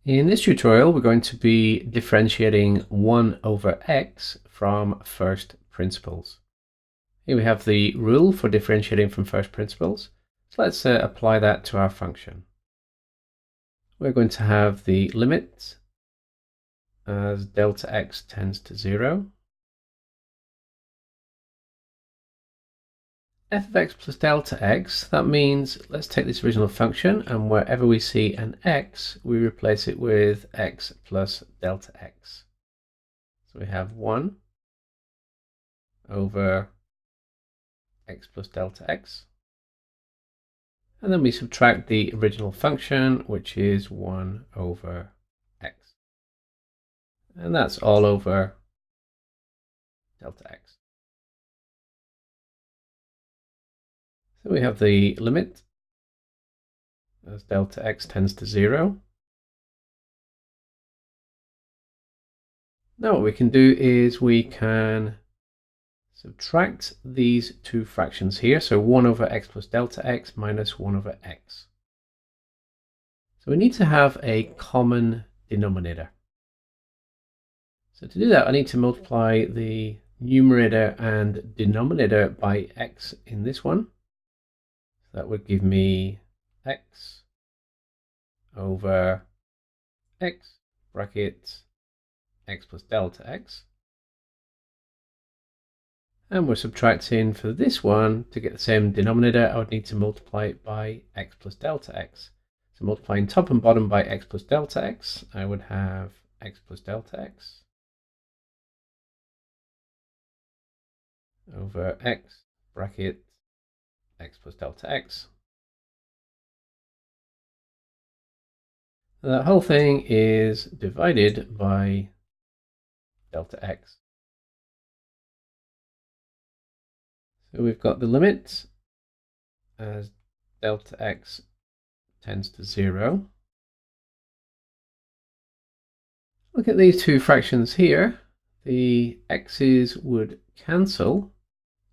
In this tutorial, we're going to be differentiating 1 over x from first principles. Here we have the rule for differentiating from first principles. So let's apply that to our function. We're going to have the limit as delta x tends to 0. F of x plus delta x, that means let's take this original function and wherever we see an x, we replace it with x plus delta x. So we have 1 over x plus delta x. And then we subtract the original function, which is 1 over x. And that's all over delta x. So we have the limit as delta x tends to 0. Now what we can do is we can subtract these two fractions here. So 1 over x plus delta x minus 1 over x. So we need to have a common denominator. So to do that, I need to multiply the numerator and denominator by x in this one. So that would give me x over x bracket x plus delta x. And we're subtracting for this one to get the same denominator. I would need to multiply it by x plus delta x. So multiplying top and bottom by x plus delta x, I would have x plus delta x over x bracket x plus delta x. And that whole thing is divided by delta x. So we've got the limit as delta x tends to 0. Look at these two fractions here. The x's would cancel,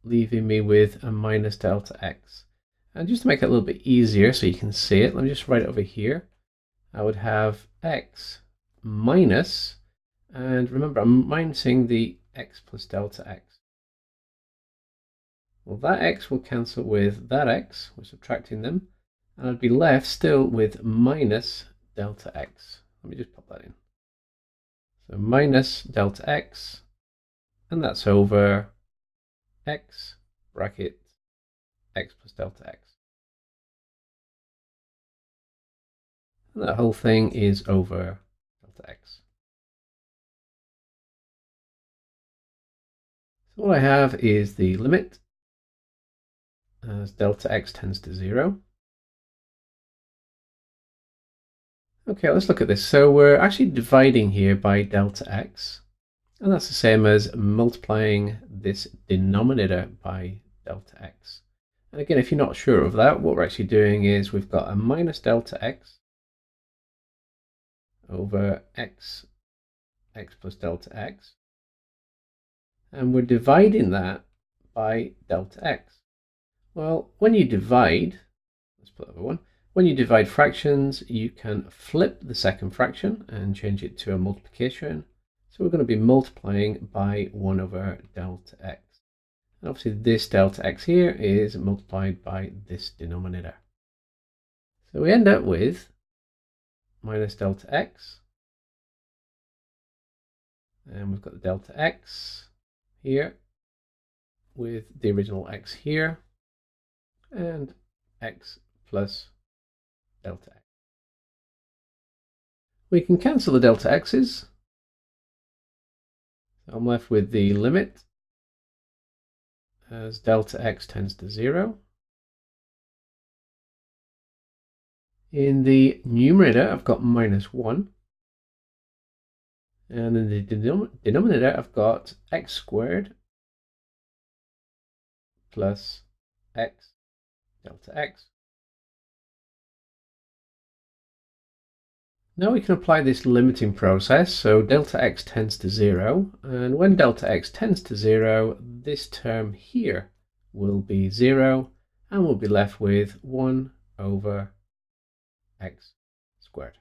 leaving me with a minus delta x. And just to make it a little bit easier so you can see it, let me just write it over here. I would have x minus, and remember I'm minusing the x plus delta x. Well, that x will cancel with that x, we're subtracting them, and I'd be left still with minus delta x. Let me just pop that in. So minus delta x, and that's over x bracket x plus delta x. And that whole thing is over delta x. So what I have is the limit as delta x tends to 0. Okay, let's look at this. So we're actually dividing here by delta x, and that's the same as multiplying this denominator by delta x. And again, if you're not sure of that, what we're actually doing is we've got a minus delta x over x plus delta x, and we're dividing that by delta x. Well, when you divide, let's put that one. When you divide fractions, you can flip the second fraction and change it to a multiplication. So we're going to be multiplying by 1 over delta x. And obviously this delta x here is multiplied by this denominator. So we end up with minus delta x. And we've got the delta x here with the original x here. And x plus delta x. We can cancel the delta x's. So I'm left with the limit as delta x tends to 0. In the numerator, I've got minus 1. And in the denominator, I've got x squared plus x delta x. Now we can apply this limiting process. So delta x tends to 0, and when delta x tends to 0, this term here will be 0, and we'll be left with 1 over x squared.